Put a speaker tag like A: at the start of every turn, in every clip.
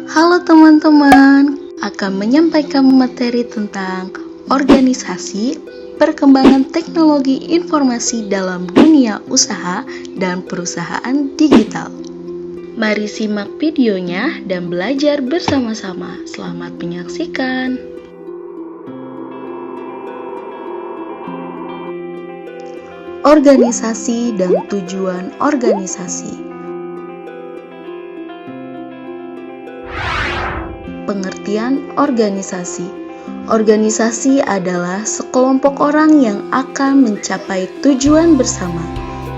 A: Halo teman-teman, akan menyampaikan materi tentang organisasi, perkembangan teknologi informasi dalam dunia usaha dan perusahaan digital. Mari simak videonya dan belajar bersama-sama. Selamat menyaksikan. Organisasi dan tujuan organisasi. Pengertian organisasi. Organisasi adalah sekelompok orang yang akan mencapai tujuan bersama.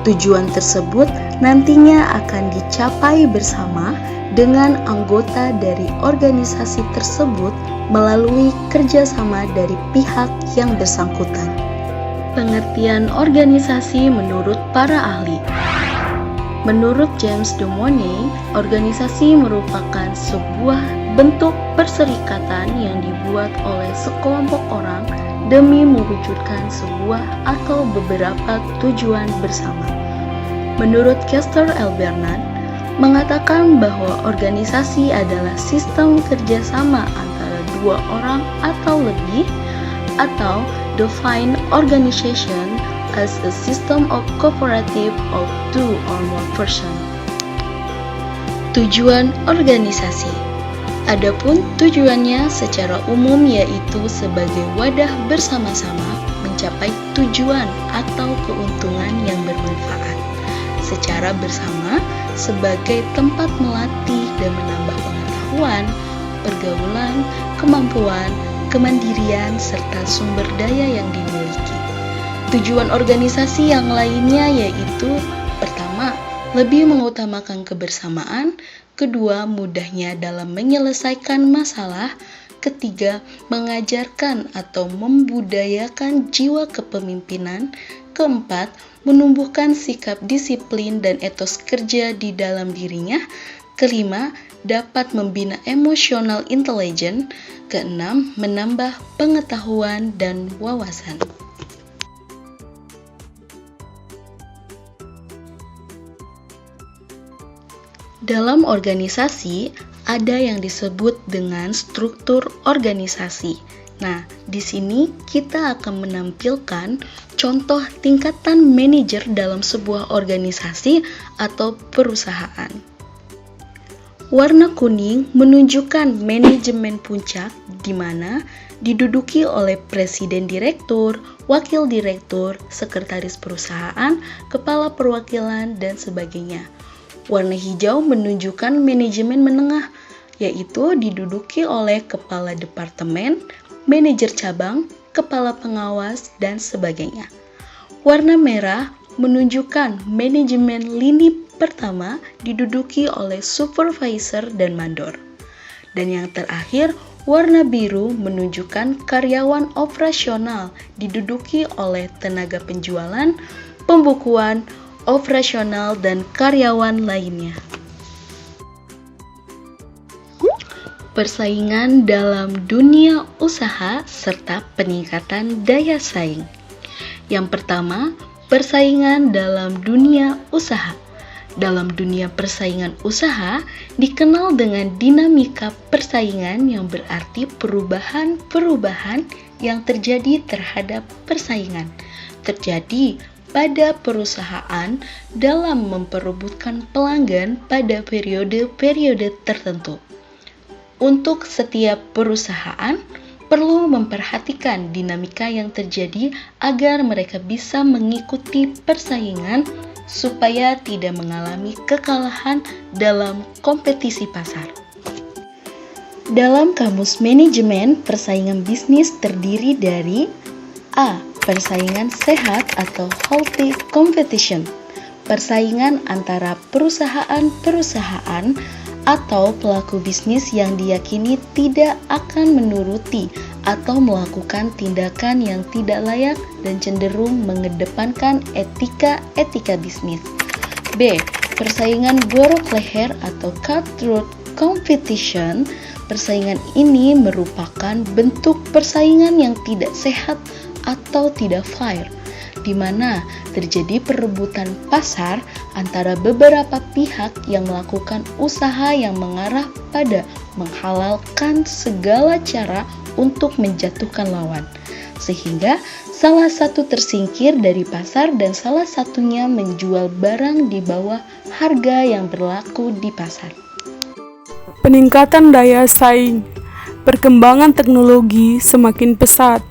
A: Tujuan tersebut nantinya akan dicapai bersama dengan anggota dari organisasi tersebut melalui kerjasama dari pihak yang bersangkutan. Pengertian organisasi menurut para ahli. Menurut James De Money, organisasi merupakan sebuah bentuk perserikatan yang dibuat oleh sekelompok orang demi mewujudkan sebuah atau beberapa tujuan bersama. Menurut Castor L. Bernard, mengatakan bahwa organisasi adalah sistem kerjasama antara dua orang atau lebih, atau define organization as a system of cooperative of two or more persons. Tujuan organisasi. Adapun tujuannya secara umum yaitu sebagai wadah bersama-sama mencapai tujuan atau keuntungan yang bermanfaat secara bersama sebagai tempat melatih dan menambah pengetahuan, pergaulan, kemampuan, kemandirian, serta sumber daya yang dimiliki. Tujuan organisasi yang lainnya yaitu pertama, lebih mengutamakan kebersamaan, kedua, mudahnya dalam menyelesaikan masalah, ketiga, mengajarkan atau membudayakan jiwa kepemimpinan, keempat, menumbuhkan sikap disiplin dan etos kerja di dalam dirinya, kelima, dapat membina emosional intelijen, keenam, menambah pengetahuan dan wawasan. Dalam organisasi, ada yang disebut dengan struktur organisasi. Nah, di sini kita akan menampilkan contoh tingkatan manajer dalam sebuah organisasi atau perusahaan. Warna kuning menunjukkan manajemen puncak, di mana diduduki oleh presiden direktur, wakil direktur, sekretaris perusahaan, kepala perwakilan, dan sebagainya. Warna hijau menunjukkan manajemen menengah, yaitu diduduki oleh kepala departemen, manajer cabang, kepala pengawas, dan sebagainya. Warna merah menunjukkan manajemen lini pertama diduduki oleh supervisor dan mandor. Dan yang terakhir, warna biru menunjukkan karyawan operasional diduduki oleh tenaga penjualan, pembukuan, operasional, dan karyawan lainnya. Persaingan dalam dunia usaha serta peningkatan daya saing. Yang pertama, persaingan dalam dunia usaha. Dalam dunia persaingan usaha dikenal dengan dinamika persaingan yang berarti perubahan-perubahan yang terjadi terhadap persaingan terjadi pada perusahaan dalam memperebutkan pelanggan pada periode-periode tertentu. Untuk setiap perusahaan perlu memperhatikan dinamika yang terjadi agar mereka bisa mengikuti persaingan supaya tidak mengalami kekalahan dalam kompetisi pasar. Dalam kamus manajemen, persaingan bisnis terdiri dari A. Persaingan sehat atau healthy competition. Persaingan antara perusahaan-perusahaan atau pelaku bisnis yang diyakini tidak akan menuruti atau melakukan tindakan yang tidak layak dan cenderung mengedepankan etika bisnis. B. Persaingan borok leher atau cutthroat competition. Persaingan ini merupakan bentuk persaingan yang tidak sehat atau tidak fair di mana terjadi perebutan pasar antara beberapa pihak yang melakukan usaha yang mengarah pada menghalalkan segala cara untuk menjatuhkan lawan, sehingga salah satu tersingkir dari pasar dan salah satunya menjual barang di bawah harga yang berlaku di pasar.
B: Peningkatan daya saing. Perkembangan teknologi semakin pesat,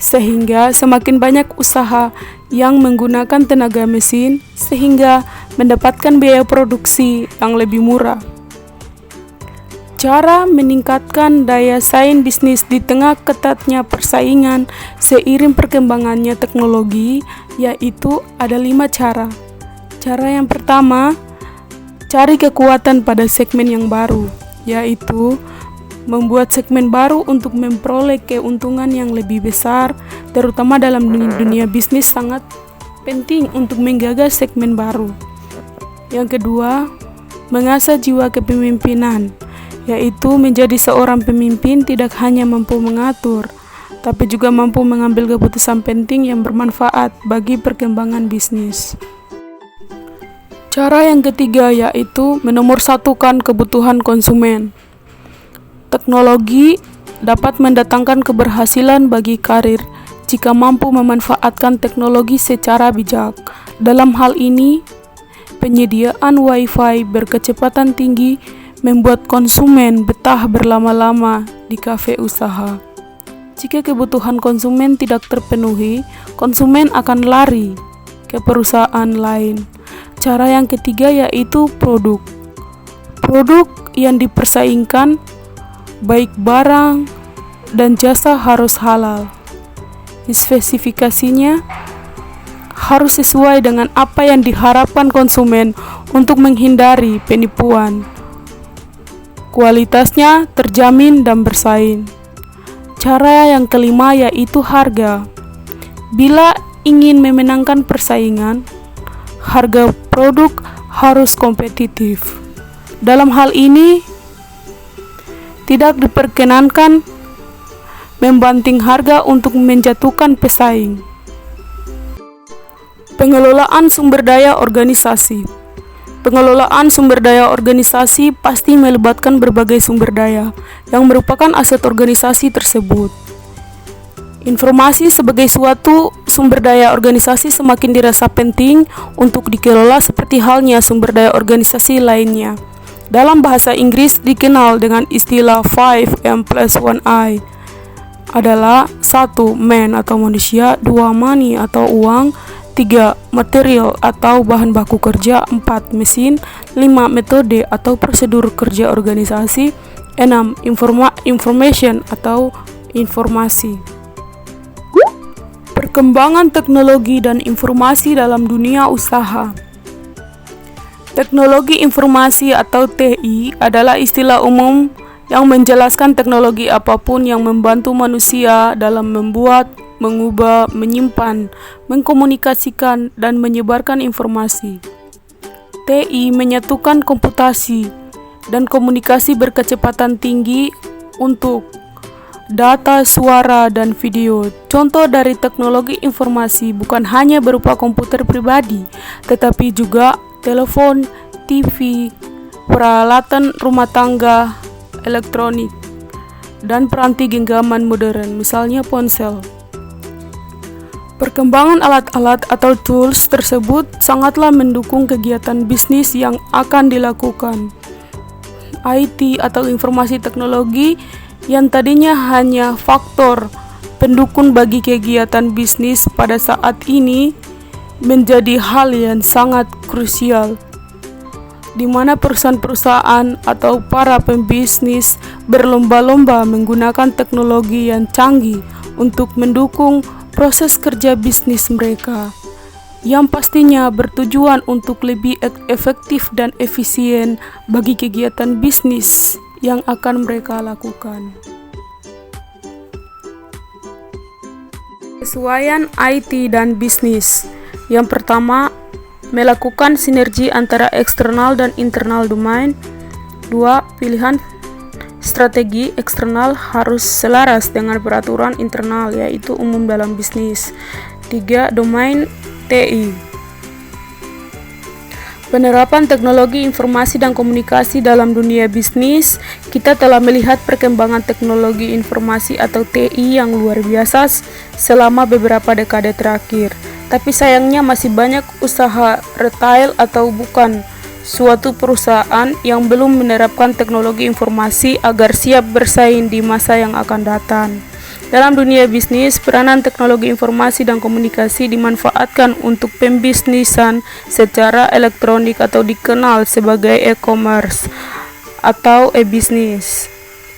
B: sehingga semakin banyak usaha yang menggunakan tenaga mesin sehingga mendapatkan biaya produksi yang lebih murah. Cara meningkatkan daya saing bisnis di tengah ketatnya persaingan seiring perkembangannya teknologi, yaitu ada 5 cara. Cara yang pertama, cari kekuatan pada segmen yang baru, yaitu membuat segmen baru untuk memperoleh keuntungan yang lebih besar, terutama dalam dunia bisnis sangat penting untuk menggagas segmen baru. Yang kedua, mengasah jiwa kepemimpinan, yaitu menjadi seorang pemimpin tidak hanya mampu mengatur, tapi juga mampu mengambil keputusan penting yang bermanfaat bagi perkembangan bisnis. Cara yang ketiga yaitu menomorsatukan kebutuhan konsumen. Teknologi dapat mendatangkan keberhasilan bagi karir jika mampu memanfaatkan teknologi secara bijak. Dalam hal ini, penyediaan Wi-Fi berkecepatan tinggi membuat konsumen betah berlama-lama di kafe usaha. Jika kebutuhan konsumen tidak terpenuhi, konsumen akan lari ke perusahaan lain. Cara yang ketiga yaitu produk. Produk yang dipersaingkan, baik barang dan jasa harus halal. Spesifikasinya harus sesuai dengan apa yang diharapkan konsumen untuk menghindari penipuan. Kualitasnya terjamin dan bersaing. Cara yang kelima yaitu harga. Bila ingin memenangkan persaingan, harga produk harus kompetitif. Dalam hal ini, tidak diperkenankan membanting harga untuk menjatuhkan pesaing. Pengelolaan sumber daya organisasi. Pengelolaan sumber daya organisasi pasti melibatkan berbagai sumber daya yang merupakan aset organisasi tersebut. Informasi sebagai suatu sumber daya organisasi semakin dirasa penting untuk dikelola seperti halnya sumber daya organisasi lainnya. Dalam bahasa Inggris dikenal dengan istilah 5M+1I adalah 1. Man atau manusia, 2. Money atau uang, 3. Material atau bahan baku kerja, 4. Mesin, 5. Metode atau prosedur kerja organisasi, 6. Information atau informasi. Perkembangan teknologi dan informasi dalam dunia usaha. Teknologi informasi atau TI adalah istilah umum yang menjelaskan teknologi apapun yang membantu manusia dalam membuat, mengubah, menyimpan, mengkomunikasikan, dan menyebarkan informasi. TI menyatukan komputasi dan komunikasi berkecepatan tinggi untuk data, suara, dan video. Contoh dari teknologi informasi bukan hanya berupa komputer pribadi, tetapi juga telepon, TV, peralatan rumah tangga, elektronik, dan peranti genggaman modern, misalnya ponsel. Perkembangan alat-alat atau tools tersebut sangatlah mendukung kegiatan bisnis yang akan dilakukan. IT atau informasi teknologi yang tadinya hanya faktor pendukung bagi kegiatan bisnis pada saat ini menjadi hal yang sangat krusial, di mana perusahaan-perusahaan atau para pembisnis berlomba-lomba menggunakan teknologi yang canggih untuk mendukung proses kerja bisnis mereka, yang pastinya bertujuan untuk lebih efektif dan efisien bagi kegiatan bisnis yang akan mereka lakukan. Kesesuaian IT dan bisnis. Yang pertama, melakukan sinergi antara eksternal dan internal domain. 2. Pilihan strategi eksternal harus selaras dengan peraturan internal, yaitu umum dalam bisnis. Ketiga, domain TI. Penerapan teknologi informasi dan komunikasi dalam dunia bisnis, kita telah melihat perkembangan teknologi informasi atau TI yang luar biasa selama beberapa dekade terakhir. Tapi sayangnya masih banyak usaha retail atau bukan suatu perusahaan yang belum menerapkan teknologi informasi agar siap bersaing di masa yang akan datang. Dalam dunia bisnis, peranan teknologi informasi dan komunikasi dimanfaatkan untuk pembisnisan secara elektronik atau dikenal sebagai e-commerce atau e-bisnis.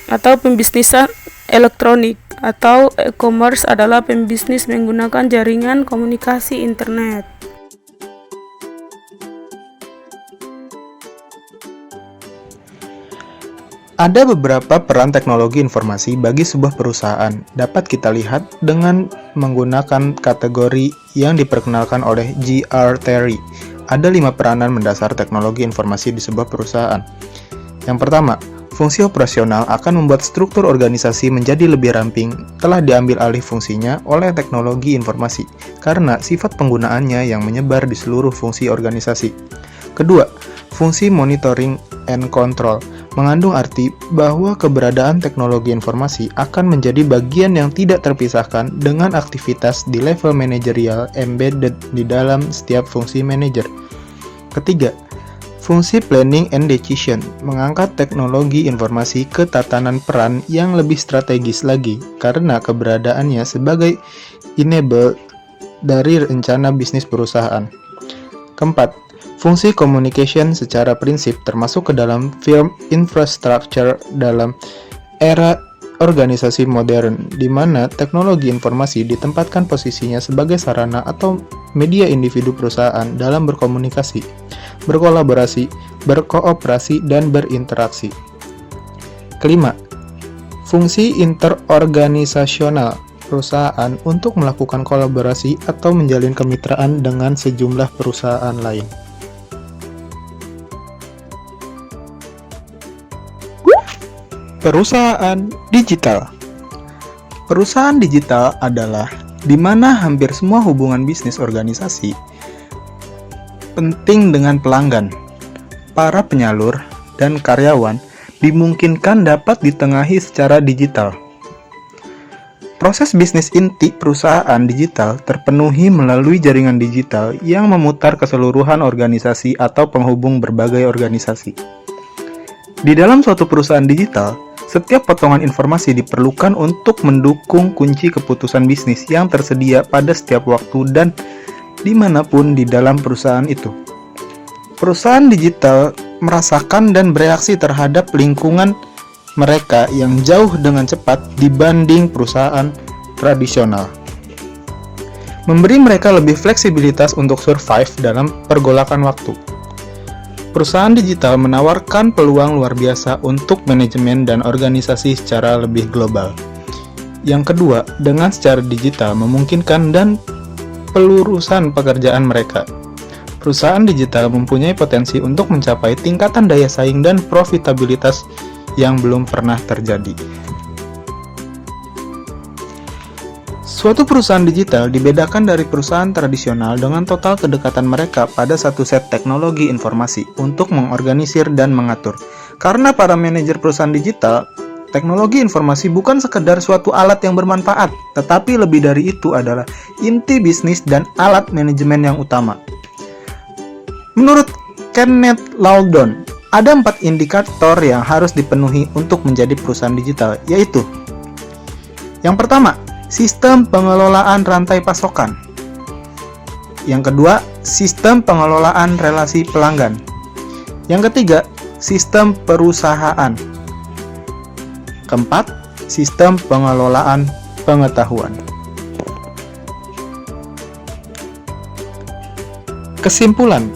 B: Atau pembisnisan elektronik atau e-commerce adalah pembisnis menggunakan jaringan komunikasi internet.
C: Ada beberapa peran teknologi informasi bagi sebuah perusahaan dapat kita lihat dengan menggunakan kategori yang diperkenalkan oleh G.R. Terry. Ada 5 peranan mendasar teknologi informasi di sebuah perusahaan. Yang pertama, fungsi operasional akan membuat struktur organisasi menjadi lebih ramping, telah diambil alih fungsinya oleh teknologi informasi, karena sifat penggunaannya yang menyebar di seluruh fungsi organisasi. Kedua, fungsi monitoring and control mengandung arti bahwa keberadaan teknologi informasi akan menjadi bagian yang tidak terpisahkan dengan aktivitas di level manajerial embedded di dalam setiap fungsi manajer. Ketiga, fungsi planning and decision mengangkat teknologi informasi ke tatanan peran yang lebih strategis lagi karena keberadaannya sebagai enabler dari rencana bisnis perusahaan. Keempat, fungsi communication secara prinsip termasuk ke dalam firm infrastructure dalam era organisasi modern, di mana teknologi informasi ditempatkan posisinya sebagai sarana atau media individu perusahaan dalam berkomunikasi, berkolaborasi, berkooperasi, dan berinteraksi. Kelima, fungsi interorganisasional perusahaan untuk melakukan kolaborasi atau menjalin kemitraan dengan sejumlah perusahaan lain. Perusahaan digital. Perusahaan digital adalah di mana hampir semua hubungan bisnis organisasi penting dengan pelanggan, para penyalur, dan karyawan dimungkinkan dapat ditengahi secara digital. Proses bisnis inti perusahaan digital terpenuhi melalui jaringan digital yang memutar keseluruhan organisasi atau penghubung berbagai organisasi. Di dalam suatu perusahaan digital, setiap potongan informasi diperlukan untuk mendukung kunci keputusan bisnis yang tersedia pada setiap waktu dan dimanapun di dalam perusahaan itu. Perusahaan digital merasakan dan bereaksi terhadap lingkungan mereka yang jauh dengan cepat dibanding perusahaan tradisional, memberi mereka lebih fleksibilitas untuk survive dalam pergolakan waktu. Perusahaan digital menawarkan peluang luar biasa untuk manajemen dan organisasi secara lebih global. Yang kedua, dengan secara digital memungkinkan dan pelurusan pekerjaan mereka. Perusahaan digital mempunyai potensi untuk mencapai tingkatan daya saing dan profitabilitas yang belum pernah terjadi. Suatu perusahaan digital dibedakan dari perusahaan tradisional dengan total kedekatan mereka pada satu set teknologi informasi untuk mengorganisir dan mengatur. Karena para manajer perusahaan digital, teknologi informasi bukan sekedar suatu alat yang bermanfaat, tetapi lebih dari itu adalah inti bisnis dan alat manajemen yang utama. Menurut Kenneth Loudon, ada 4 indikator yang harus dipenuhi untuk menjadi perusahaan digital, yaitu: yang pertama, sistem pengelolaan rantai pasokan. Yang kedua, sistem pengelolaan relasi pelanggan. Yang ketiga, sistem perusahaan. Keempat, sistem pengelolaan pengetahuan. Kesimpulan: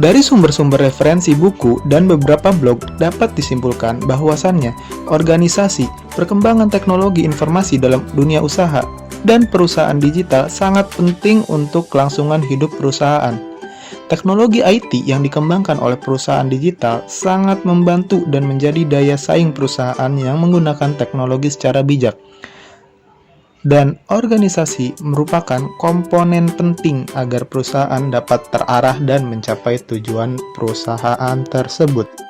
C: dari sumber-sumber referensi buku dan beberapa blog dapat disimpulkan bahwasannya organisasi, perkembangan teknologi informasi dalam dunia usaha, dan perusahaan digital sangat penting untuk kelangsungan hidup perusahaan. Teknologi IT yang dikembangkan oleh perusahaan digital sangat membantu dan menjadi daya saing perusahaan yang menggunakan teknologi secara bijak. dan organisasi merupakan komponen penting agar perusahaan dapat terarah dan mencapai tujuan perusahaan tersebut.